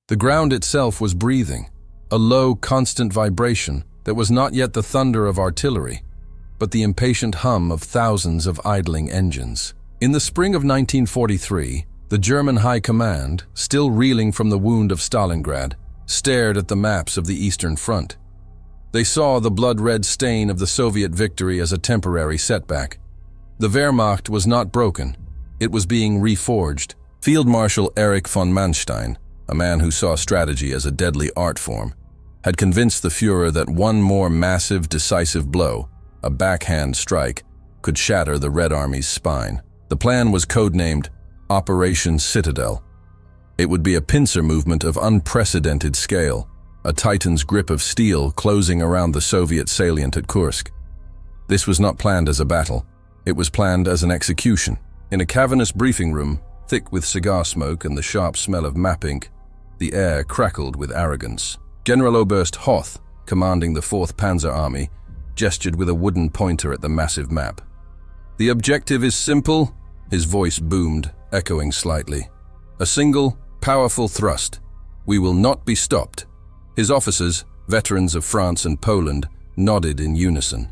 The ground itself was breathing, a low, constant vibration that was not yet the thunder of artillery, but the impatient hum of thousands of idling engines. In the spring of 1943, the German High Command, still reeling from the wound of Stalingrad, stared at the maps of the Eastern Front. They saw the blood-red stain of the Soviet victory as a temporary setback. The Wehrmacht was not broken. It was being reforged. Field Marshal Erich von Manstein, a man who saw strategy as a deadly art form, had convinced the Führer that one more massive, decisive blow, a backhand strike, could shatter the Red Army's spine. The plan was codenamed Operation Citadel. It would be a pincer movement of unprecedented scale, a titan's grip of steel closing around the Soviet salient at Kursk. This was not planned as a battle. It was planned as an execution. In a cavernous briefing room, thick with cigar smoke and the sharp smell of map ink, the air crackled with arrogance. General Oberst Hoth, commanding the 4th Panzer Army, gestured with a wooden pointer at the massive map. "The objective is simple," his voice boomed, echoing slightly. "A single, powerful thrust. We will not be stopped." His officers, veterans of France and Poland, nodded in unison.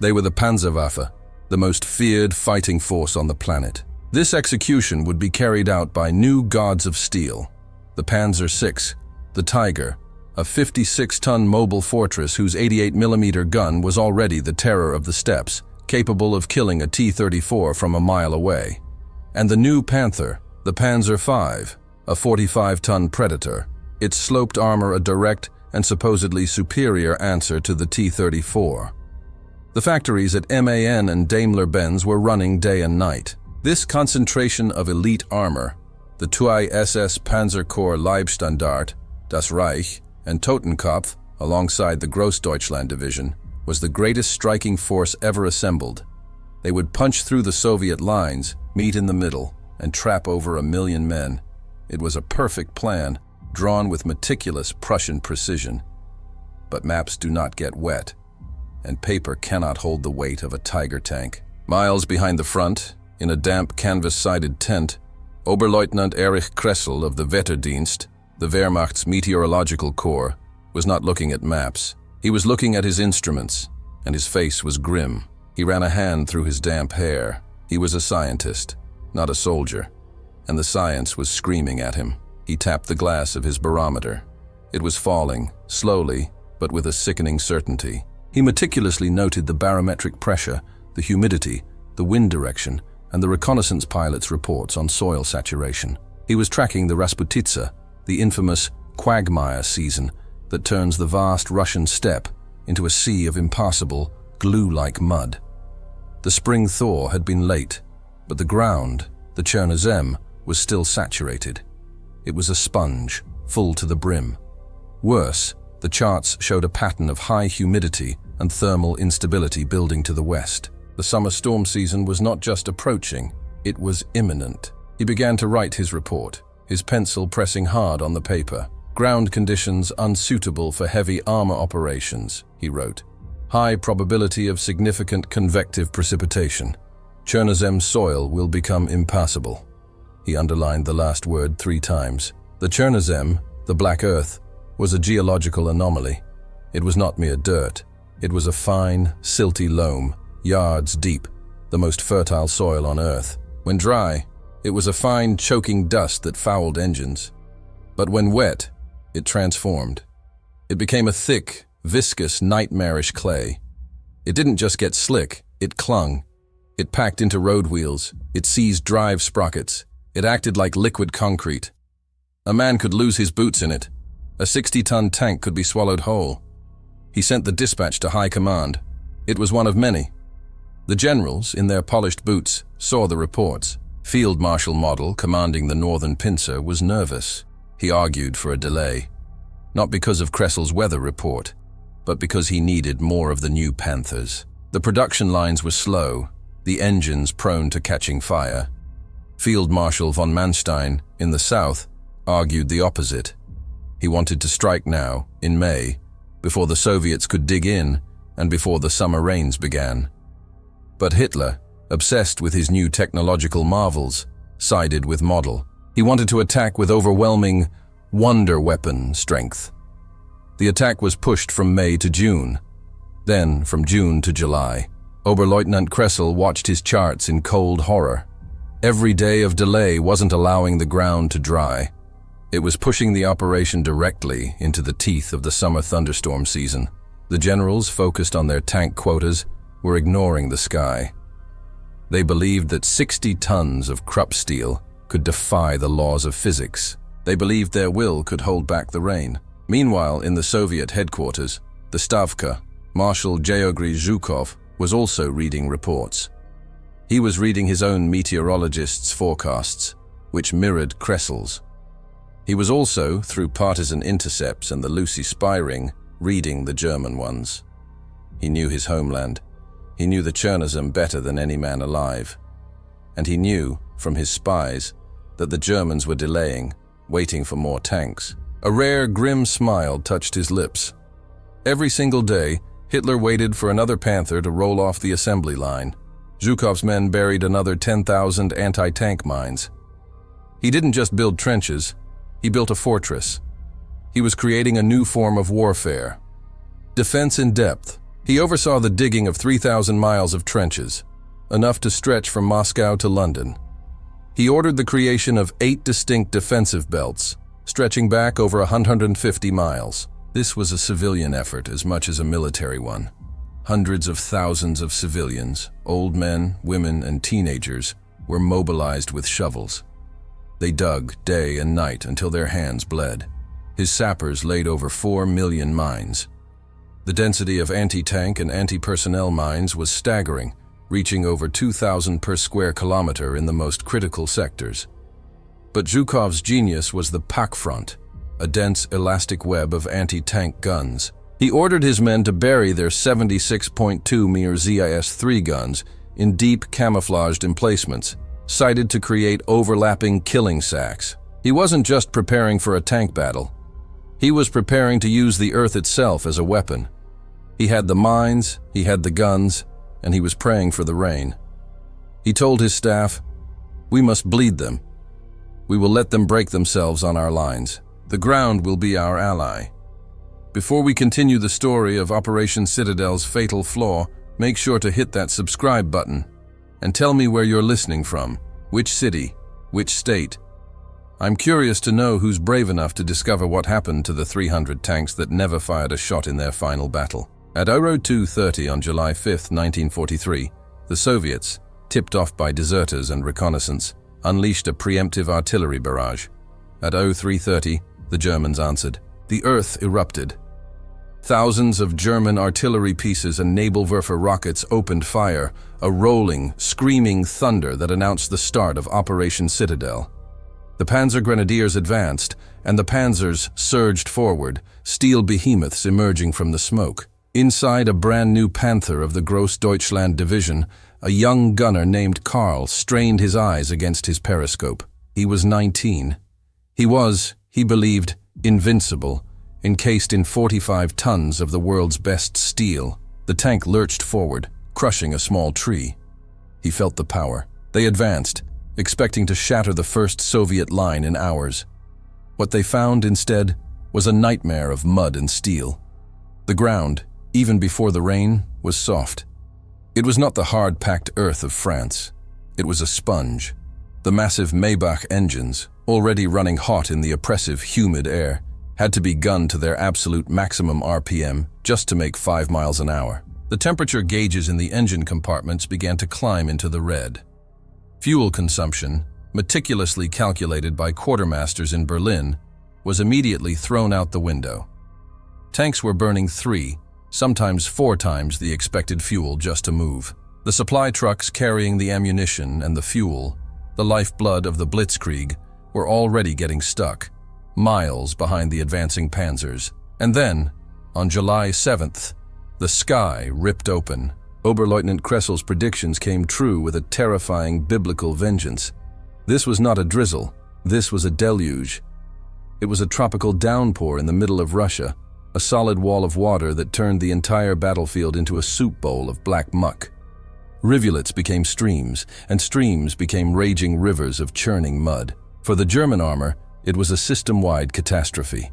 They were the Panzerwaffe, the most feared fighting force on the planet. This execution would be carried out by new gods of steel. The Panzer VI, the Tiger, a 56-ton mobile fortress whose 88mm gun was already the terror of the steppes, capable of killing a T-34 from a mile away. And the new Panther, the Panzer V, a 45-ton Predator, its sloped armor a direct and supposedly superior answer to the T-34. The factories at MAN and Daimler-Benz were running day and night. This concentration of elite armor, the TWI SS Panzerkorps Leibstandart, Das Reich, and Totenkopf, alongside the Grossdeutschland division, was the greatest striking force ever assembled. They would punch through the Soviet lines, meet in the middle, and trap over 1 million men. It was a perfect plan, drawn with meticulous Prussian precision. But maps do not get wet, and paper cannot hold the weight of a Tiger tank. Miles behind the front, in a damp canvas-sided tent, Oberleutnant Erich Kressel of the Wetterdienst, the Wehrmacht's meteorological corps, was not looking at maps. He was looking at his instruments, and his face was grim. He ran a hand through his damp hair. He was a scientist, not a soldier, and the science was screaming at him. He tapped the glass of his barometer. It was falling, slowly, but with a sickening certainty. He meticulously noted the barometric pressure, the humidity, the wind direction, and the reconnaissance pilot's reports on soil saturation. He was tracking the Rasputitsa, the infamous quagmire season that turns the vast Russian steppe into a sea of impassable, glue-like mud. The spring thaw had been late, but the ground, the Chernozem, was still saturated. It was a sponge, full to the brim. Worse, the charts showed a pattern of high humidity and thermal instability building to the west. The summer storm season was not just approaching, it was imminent. He began to write his report, his pencil pressing hard on the paper. "Ground conditions unsuitable for heavy armor operations," he wrote. "High probability of significant convective precipitation. Chernozem soil will become impassable." He underlined the last word 3 times. The Chernozem, the Black Earth, was a geological anomaly. It was not mere dirt. It was a fine, silty loam, yards deep, the most fertile soil on Earth. When dry, it was a fine, choking dust that fouled engines. But when wet, it transformed. It became a thick, viscous, nightmarish clay. It didn't just get slick, it clung. It packed into road wheels, it seized drive sprockets, it acted like liquid concrete. A man could lose his boots in it. A 60-ton tank could be swallowed whole. He sent the dispatch to high command. It was one of many. The generals, in their polished boots, saw the reports. Field Marshal Model, commanding the northern pincer, was nervous. He argued for a delay, not because of Kressel's weather report, but because he needed more of the new Panthers. The production lines were slow, the engines prone to catching fire. Field Marshal von Manstein, in the south, argued the opposite. He wanted to strike now, in May, before the Soviets could dig in and before the summer rains began. But Hitler, obsessed with his new technological marvels, sided with Model. He wanted to attack with overwhelming, wonder weapon strength. The attack was pushed from May to June, then from June to July. Oberleutnant Kressel watched his charts in cold horror. Every day of delay wasn't allowing the ground to dry. It was pushing the operation directly into the teeth of the summer thunderstorm season. The generals, focused on their tank quotas, were ignoring the sky. They believed that 60 tons of Krupp steel could defy the laws of physics. They believed their will could hold back the rain. Meanwhile, in the Soviet headquarters, the Stavka, Marshal Zhukov was also reading reports. He was reading his own meteorologists' forecasts, which mirrored Kressel's. He was also, through partisan intercepts and the Lucy spy ring, reading the German ones. He knew his homeland. He knew the Chernozem better than any man alive. And he knew, from his spies, that the Germans were delaying, waiting for more tanks. A rare, grim smile touched his lips. Every single day, Hitler waited for another Panther to roll off the assembly line. Zhukov's men buried another 10,000 anti-tank mines. He didn't just build trenches, he built a fortress. He was creating a new form of warfare. Defense in depth. He oversaw the digging of 3,000 miles of trenches, enough to stretch from Moscow to London. He ordered the creation of 8 distinct defensive belts, stretching back over 150 miles. This was a civilian effort as much as a military one. Hundreds of thousands of civilians, old men, women, and teenagers, were mobilized with shovels. They dug day and night until their hands bled. His sappers laid over 4 million mines. The density of anti-tank and anti-personnel mines was staggering, reaching over 2,000 per square kilometer in the most critical sectors. But Zhukov's genius was the Pakfront, a dense, elastic web of anti-tank guns. He ordered his men to bury their 76.2 Mir ZIS-3 guns in deep, camouflaged emplacements, sited to create overlapping killing sacks. He wasn't just preparing for a tank battle. He was preparing to use the earth itself as a weapon. He had the mines, he had the guns, and he was praying for the rain. He told his staff, "We must bleed them. We will let them break themselves on our lines. The ground will be our ally." Before we continue the story of Operation Citadel's fatal flaw, make sure to hit that subscribe button and tell me where you're listening from, which city, which state. I'm curious to know who's brave enough to discover what happened to the 300 tanks that never fired a shot in their final battle. At 02:30 on July 5, 1943, the Soviets, tipped off by deserters and reconnaissance, unleashed a preemptive artillery barrage. At 03:30, the Germans answered. The earth erupted. Thousands of German artillery pieces and Navalwerfer rockets opened fire, a rolling, screaming thunder that announced the start of Operation Citadel. The Panzer Grenadiers advanced, and the Panzers surged forward, steel behemoths emerging from the smoke. Inside a brand new Panther of the Grossdeutschland division, a young gunner named Karl strained his eyes against his periscope. He was 19. He was, he believed, invincible, encased in 45 tons of the world's best steel. The tank lurched forward, crushing a small tree. He felt the power. They advanced, expecting to shatter the first Soviet line in hours. What they found instead was a nightmare of mud and steel. The ground, even before the rain, was soft. It was not the hard-packed earth of France. It was a sponge. The massive Maybach engines, already running hot in the oppressive, humid air, had to be gunned to their absolute maximum RPM just to make 5 miles an hour. The temperature gauges in the engine compartments began to climb into the red. Fuel consumption, meticulously calculated by quartermasters in Berlin, was immediately thrown out the window. Tanks were burning 3, sometimes 4 times the expected fuel just to move. The supply trucks carrying the ammunition and the fuel, the lifeblood of the Blitzkrieg, were already getting stuck, miles behind the advancing Panzers. And then, on July 7th, the sky ripped open. Oberleutnant Kressel's predictions came true with a terrifying biblical vengeance. This was not a drizzle, this was a deluge. It was a tropical downpour in the middle of Russia, a solid wall of water that turned the entire battlefield into a soup bowl of black muck. Rivulets became streams, and streams became raging rivers of churning mud. For the German armor, It was a system-wide catastrophe.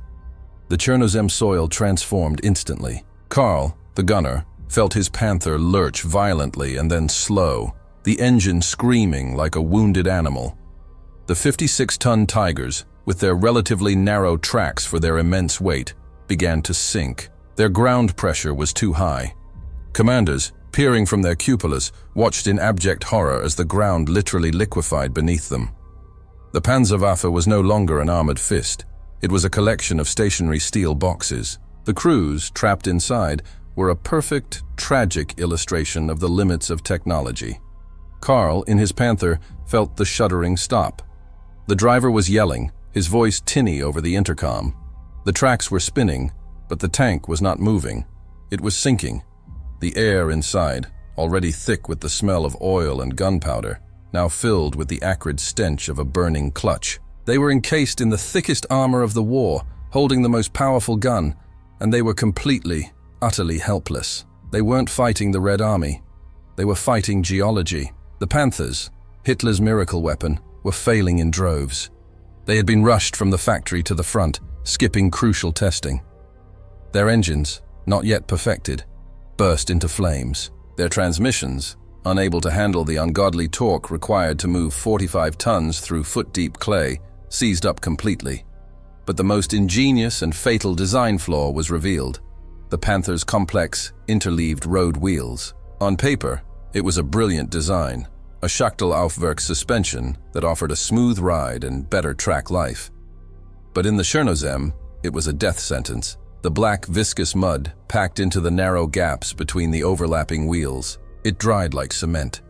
The Chernozem soil transformed instantly. Karl, the gunner, felt his Panther lurch violently and then slow, the engine screaming like a wounded animal. The 56-ton Tigers, with their relatively narrow tracks for their immense weight, began to sink. Their ground pressure was too high. Commanders, peering from their cupolas, watched in abject horror as the ground literally liquefied beneath them. The Panzerwaffe was no longer an armored fist. It was a collection of stationary steel boxes. The crews, trapped inside, were a perfect, tragic illustration of the limits of technology. Karl, in his Panther, felt the shuddering stop. The driver was yelling, his voice tinny over the intercom. The tracks were spinning, but the tank was not moving. It was sinking. The air inside, already thick with the smell of oil and gunpowder, now filled with the acrid stench of a burning clutch. They were encased in the thickest armor of the war, holding the most powerful gun, and they were completely, utterly helpless. They weren't fighting the Red Army. They were fighting geology. The Panthers, Hitler's miracle weapon, were failing in droves. They had been rushed from the factory to the front, skipping crucial testing. Their engines, not yet perfected, burst into flames. Their transmissions, unable to handle the ungodly torque required to move 45 tons through foot-deep clay, seized up completely. But the most ingenious and fatal design flaw was revealed: the Panther's complex, interleaved road wheels. On paper, it was a brilliant design, a Schachtelaufwerk suspension that offered a smooth ride and better track life. But in the Chernozem, it was a death sentence. The black, viscous mud packed into the narrow gaps between the overlapping wheels. It dried like cement.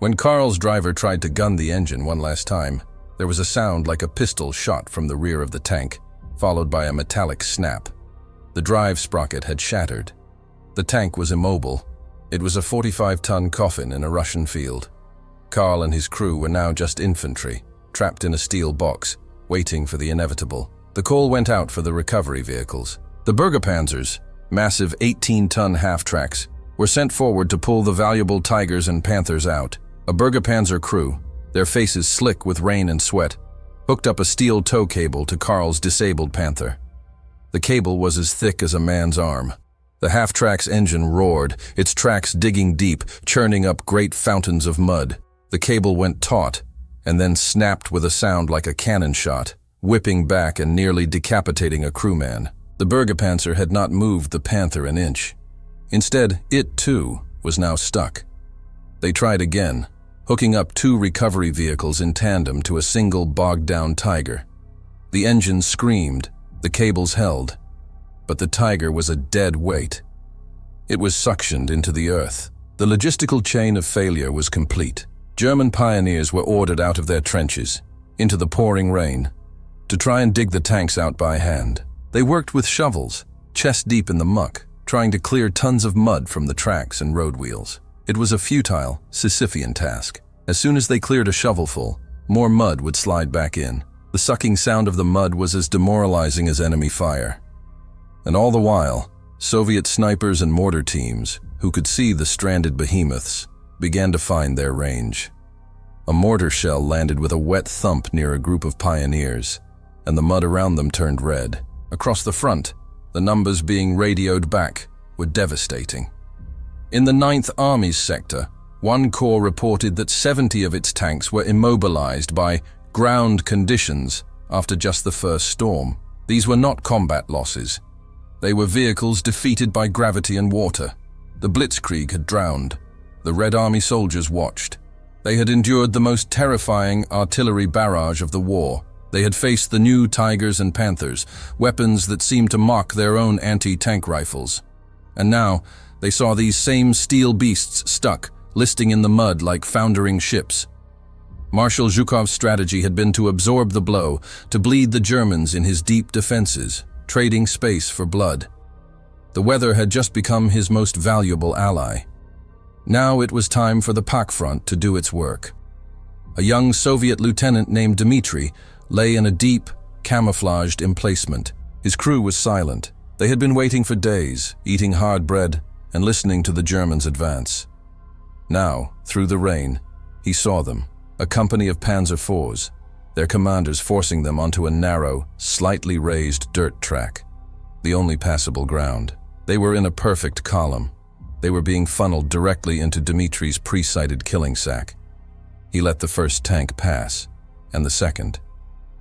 When Karl's driver tried to gun the engine one last time, there was a sound like a pistol shot from the rear of the tank, followed by a metallic snap. The drive sprocket had shattered. The tank was immobile. It was a 45-ton coffin in a Russian field. Karl and his crew were now just infantry, trapped in a steel box, waiting for the inevitable. The call went out for the recovery vehicles. The Panzers, massive 18-ton half-tracks, were sent forward to pull the valuable Tigers and Panthers out. A Panzer crew, their faces slick with rain and sweat, hooked up a steel tow cable to Karl's disabled Panther. The cable was as thick as a man's arm. The half-track's engine roared, its tracks digging deep, churning up great fountains of mud. The cable went taut, and then snapped with a sound like a cannon shot, whipping back and nearly decapitating a crewman. The Panzer had not moved the Panther an inch. Instead, it, too, was now stuck. They tried again, hooking up 2 recovery vehicles in tandem to a single bogged-down Tiger. The engines screamed, the cables held, but the Tiger was a dead weight. It was suctioned into the earth. The logistical chain of failure was complete. German pioneers were ordered out of their trenches, into the pouring rain, to try and dig the tanks out by hand. They worked with shovels, chest-deep in the muck, trying to clear tons of mud from the tracks and road wheels. It was a futile, Sisyphean task. As soon as they cleared a shovelful, more mud would slide back in. The sucking sound of the mud was as demoralizing as enemy fire. And all the while, Soviet snipers and mortar teams, who could see the stranded behemoths, began to find their range. A mortar shell landed with a wet thump near a group of pioneers, and the mud around them turned red. Across the front, the numbers being radioed back were devastating. In the 9th Army's sector, one corps reported that 70 of its tanks were immobilized by ground conditions after just the first storm. These were not combat losses. They were vehicles defeated by gravity and water. The Blitzkrieg had drowned. The Red Army soldiers watched. They had endured the most terrifying artillery barrage of the war. They had faced the new Tigers and Panthers, weapons that seemed to mock their own anti-tank rifles. And now, they saw these same steel beasts stuck, listing in the mud like foundering ships. Marshal Zhukov's strategy had been to absorb the blow, to bleed the Germans in his deep defenses, trading space for blood. The weather had just become his most valuable ally. Now it was time for the Pakfront to do its work. A young Soviet lieutenant named Dmitry lay in a deep, camouflaged emplacement. His crew was silent. They had been waiting for days, eating hard bread and listening to the Germans advance. Now, through the rain, he saw them, a company of Panzer IVs. their commanders forcing them onto a narrow, slightly raised dirt track, the only passable ground. They were in a perfect column. They were being funneled directly into Dmitri's pre-sighted killing sack. He let the first tank pass, and the second.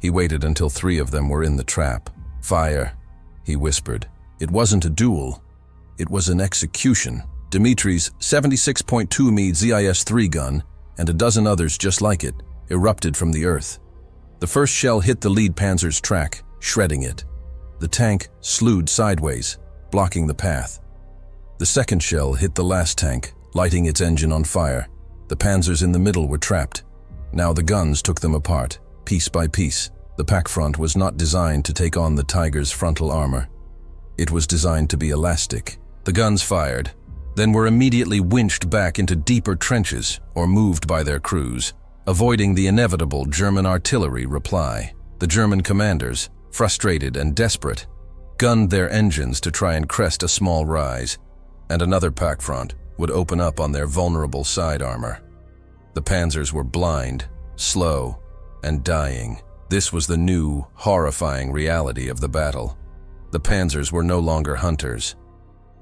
He waited until 3 of them were in the trap. "Fire," he whispered. It wasn't a duel. It was an execution. Dmitri's 76.2 mm ZIS-3 gun, and a dozen others just like it, erupted from the earth. The first shell hit the lead Panzer's track, shredding it. The tank slewed sideways, blocking the path. The second shell hit the last tank, lighting its engine on fire. The Panzers in the middle were trapped. Now the guns took them apart, piece by piece. The Pakfront was not designed to take on the Tiger's frontal armor. It was designed to be elastic. The guns fired, then were immediately winched back into deeper trenches or moved by their crews, avoiding the inevitable German artillery reply. The German commanders, frustrated and desperate, gunned their engines to try and crest a small rise, and another Pakfront would open up on their vulnerable side armor. The Panzers were blind, slow, and dying. This was the new, horrifying reality of the battle. The Panzers were no longer hunters.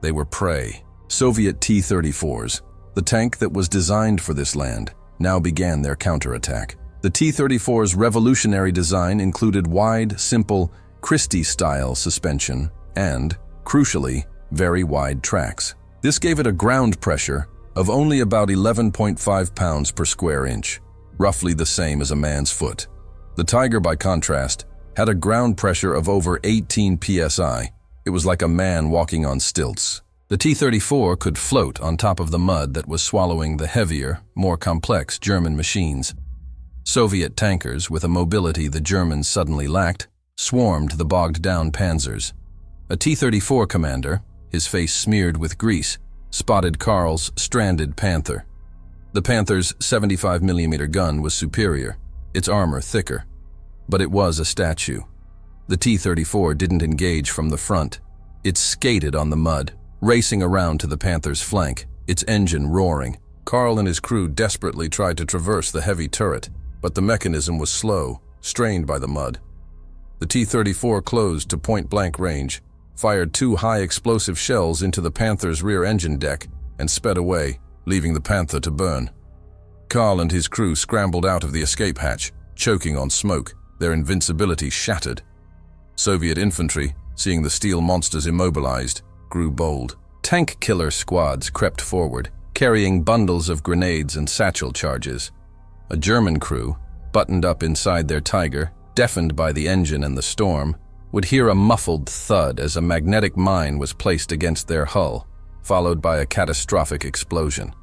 They were prey. Soviet T-34s, the tank that was designed for this land, now began their counterattack. The T-34's revolutionary design included wide, simple, Christie-style suspension and, crucially, very wide tracks. This gave it a ground pressure of only about 11.5 pounds per square inch, roughly the same as a man's foot. The Tiger, by contrast, had a ground pressure of over 18 psi. It was like a man walking on stilts. The T-34 could float on top of the mud that was swallowing the heavier, more complex German machines. Soviet tankers, with a mobility the Germans suddenly lacked, swarmed the bogged-down Panzers. A T-34 commander, his face smeared with grease, spotted Karl's stranded Panther. The Panther's 75 mm gun was superior, its armor thicker, but it was a statue. The T-34 didn't engage from the front. It skated on the mud, racing around to the Panther's flank, its engine roaring. Karl and his crew desperately tried to traverse the heavy turret, but the mechanism was slow, strained by the mud. The T-34 closed to point-blank range, fired 2 high-explosive shells into the Panther's rear engine deck, and sped away, leaving the Panther to burn. Karl and his crew scrambled out of the escape hatch, choking on smoke, their invincibility shattered. Soviet infantry, seeing the steel monsters immobilized, grew bold. Tank killer squads crept forward, carrying bundles of grenades and satchel charges. A German crew, buttoned up inside their Tiger, deafened by the engine and the storm, would hear a muffled thud as a magnetic mine was placed against their hull, followed by a catastrophic explosion.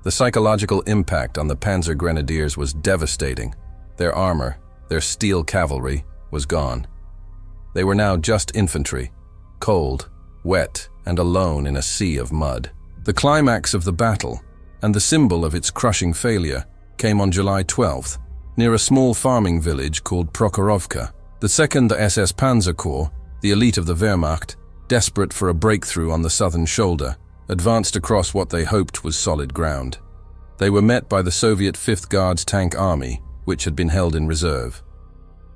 The psychological impact on the Panzer Grenadiers was devastating. Their armor, their steel cavalry, was gone. They were now just infantry, cold, wet, and alone in a sea of mud. The climax of the battle, and the symbol of its crushing failure, came on July 12th, near a small farming village called Prokhorovka. The 2nd SS Panzer Corps, the elite of the Wehrmacht, desperate for a breakthrough on the southern shoulder, advanced across what they hoped was solid ground. They were met by the Soviet 5th Guards Tank Army, which had been held in reserve.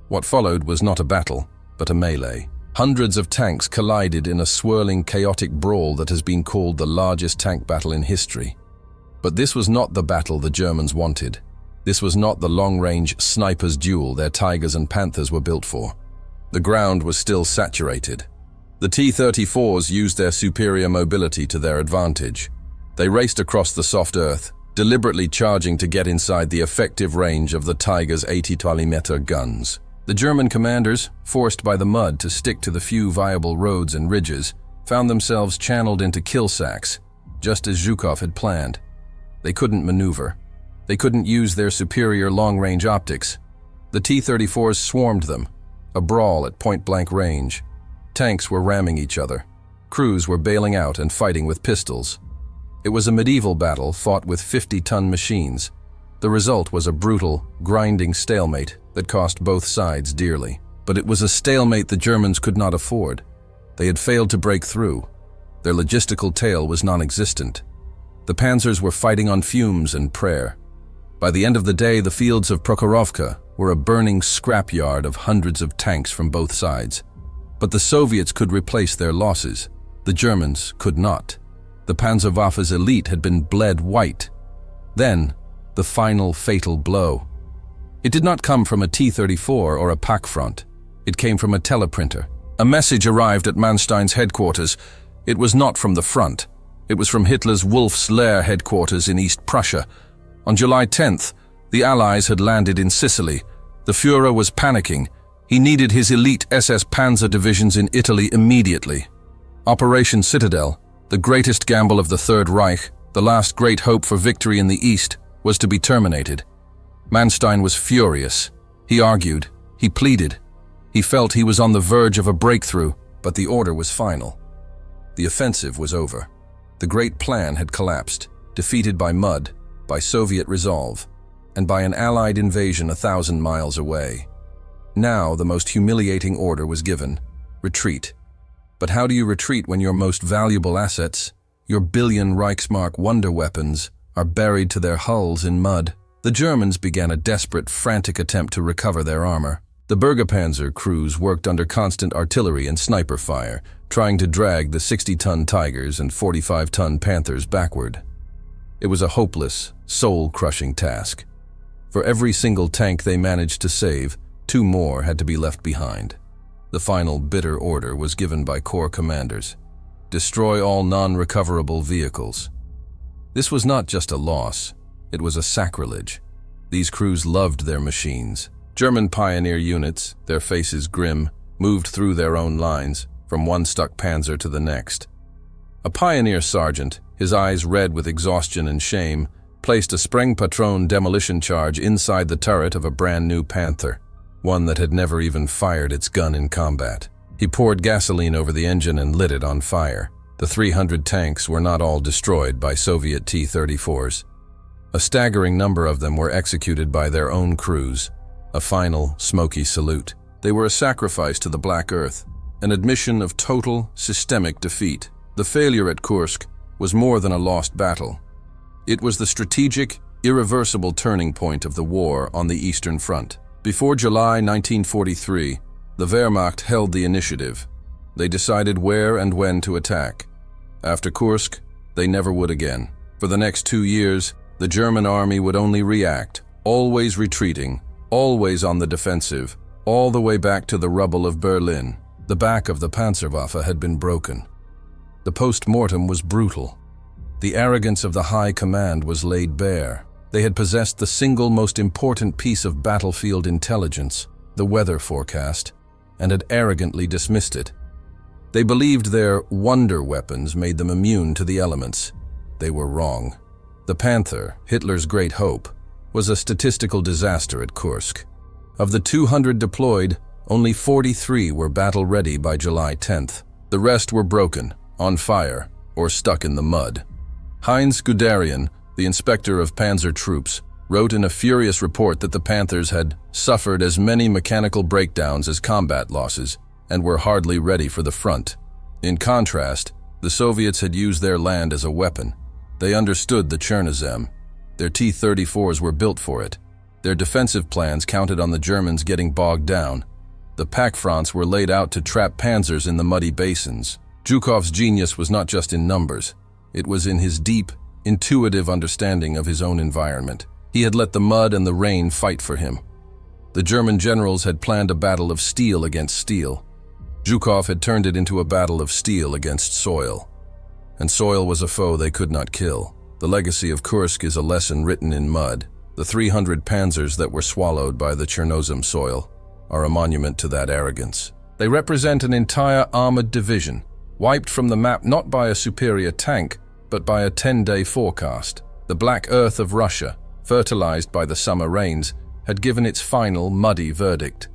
What followed was not a battle, but a melee. Hundreds of tanks collided in a swirling, chaotic brawl that has been called the largest tank battle in history. But this was not the battle the Germans wanted. This was not the long-range snipers' duel their Tigers and Panthers were built for. The ground was still saturated. The T-34s used their superior mobility to their advantage. They raced across the soft earth, deliberately charging to get inside the effective range of the Tiger's 80-mm guns. The German commanders, forced by the mud to stick to the few viable roads and ridges, found themselves channeled into kill sacks, just as Zhukov had planned. They couldn't maneuver. They couldn't use their superior long-range optics. The T-34s swarmed them, a brawl at point-blank range. Tanks were ramming each other. Crews were bailing out and fighting with pistols. It was a medieval battle fought with 50-ton machines. The result was a brutal, grinding stalemate that cost both sides dearly. But it was a stalemate the Germans could not afford. They had failed to break through. Their logistical tail was non-existent. The Panzers were fighting on fumes and prayer. By the end of the day, the fields of Prokhorovka were a burning scrapyard of hundreds of tanks from both sides. But the Soviets could replace their losses. The Germans could not. The Panzerwaffe's elite had been bled white. Then, the final fatal blow. It did not come from a T-34 or a Pakfront. It came from a teleprinter. A message arrived at Manstein's headquarters. It was not from the front. It was from Hitler's Wolf's Lair headquarters in East Prussia. On July 10th, the Allies had landed in Sicily. The Führer was panicking. He needed his elite SS Panzer divisions in Italy immediately. Operation Citadel, the greatest gamble of the Third Reich, the last great hope for victory in the East, was to be terminated. Manstein was furious. He argued. He pleaded. He felt he was on the verge of a breakthrough, but the order was final. The offensive was over. The great plan had collapsed, defeated by mud, by Soviet resolve, and by an Allied invasion 1,000 miles away. Now the most humiliating order was given: retreat. But how do you retreat when your most valuable assets, your billion Reichsmark wonder weapons, are buried to their hulls in mud? The Germans began a desperate, frantic attempt to recover their armor. The Bürgerpanzer crews worked under constant artillery and sniper fire, trying to drag the 60-ton Tigers and 45-ton Panthers backward. It was a hopeless, soul-crushing task. For every single tank they managed to save, 2 more had to be left behind. The final bitter order was given by corps commanders: destroy all non-recoverable vehicles. This was not just a loss, it was a sacrilege. These crews loved their machines. German pioneer units, their faces grim, moved through their own lines, from one stuck panzer to the next. A pioneer sergeant, his eyes red with exhaustion and shame, placed a Sprengpatron demolition charge inside the turret of a brand new Panther, one that had never even fired its gun in combat. He poured gasoline over the engine and lit it on fire. The 300 tanks were not all destroyed by Soviet T-34s. A staggering number of them were executed by their own crews, a final, smoky salute. They were a sacrifice to the Black Earth, an admission of total, systemic defeat. The failure at Kursk was more than a lost battle. It was the strategic, irreversible turning point of the war on the Eastern Front. Before July 1943, the Wehrmacht held the initiative. They decided where and when to attack. After Kursk, they never would again. For the next 2 years, the German army would only react, always retreating, always on the defensive, all the way back to the rubble of Berlin. The back of the Panzerwaffe had been broken. The post-mortem was brutal. The arrogance of the high command was laid bare. They had possessed the single most important piece of battlefield intelligence, the weather forecast, and had arrogantly dismissed it. They believed their wonder weapons made them immune to the elements. They were wrong. The Panther, Hitler's great hope, was a statistical disaster at Kursk. Of the 200 deployed, only 43 were battle-ready by July 10th. The rest were broken, on fire, or stuck in the mud. Heinz Guderian, the inspector of panzer troops, wrote in a furious report that the Panthers had suffered as many mechanical breakdowns as combat losses and were hardly ready for the front. In contrast, the Soviets had used their land as a weapon. They understood the Chernozem. Their T-34s were built for it. Their defensive plans counted on the Germans getting bogged down. The Pakfronts were laid out to trap panzers in the muddy basins. Zhukov's genius was not just in numbers. It was in his deep, intuitive understanding of his own environment. He had let the mud and the rain fight for him. The German generals had planned a battle of steel against steel. Zhukov had turned it into a battle of steel against soil. And soil was a foe they could not kill. The legacy of Kursk is a lesson written in mud. The 300 panzers that were swallowed by the Chernozem soil are a monument to that arrogance. They represent an entire armored division, wiped from the map not by a superior tank, but by a 10-day forecast. The black earth of Russia, fertilized by the summer rains, had given its final muddy verdict.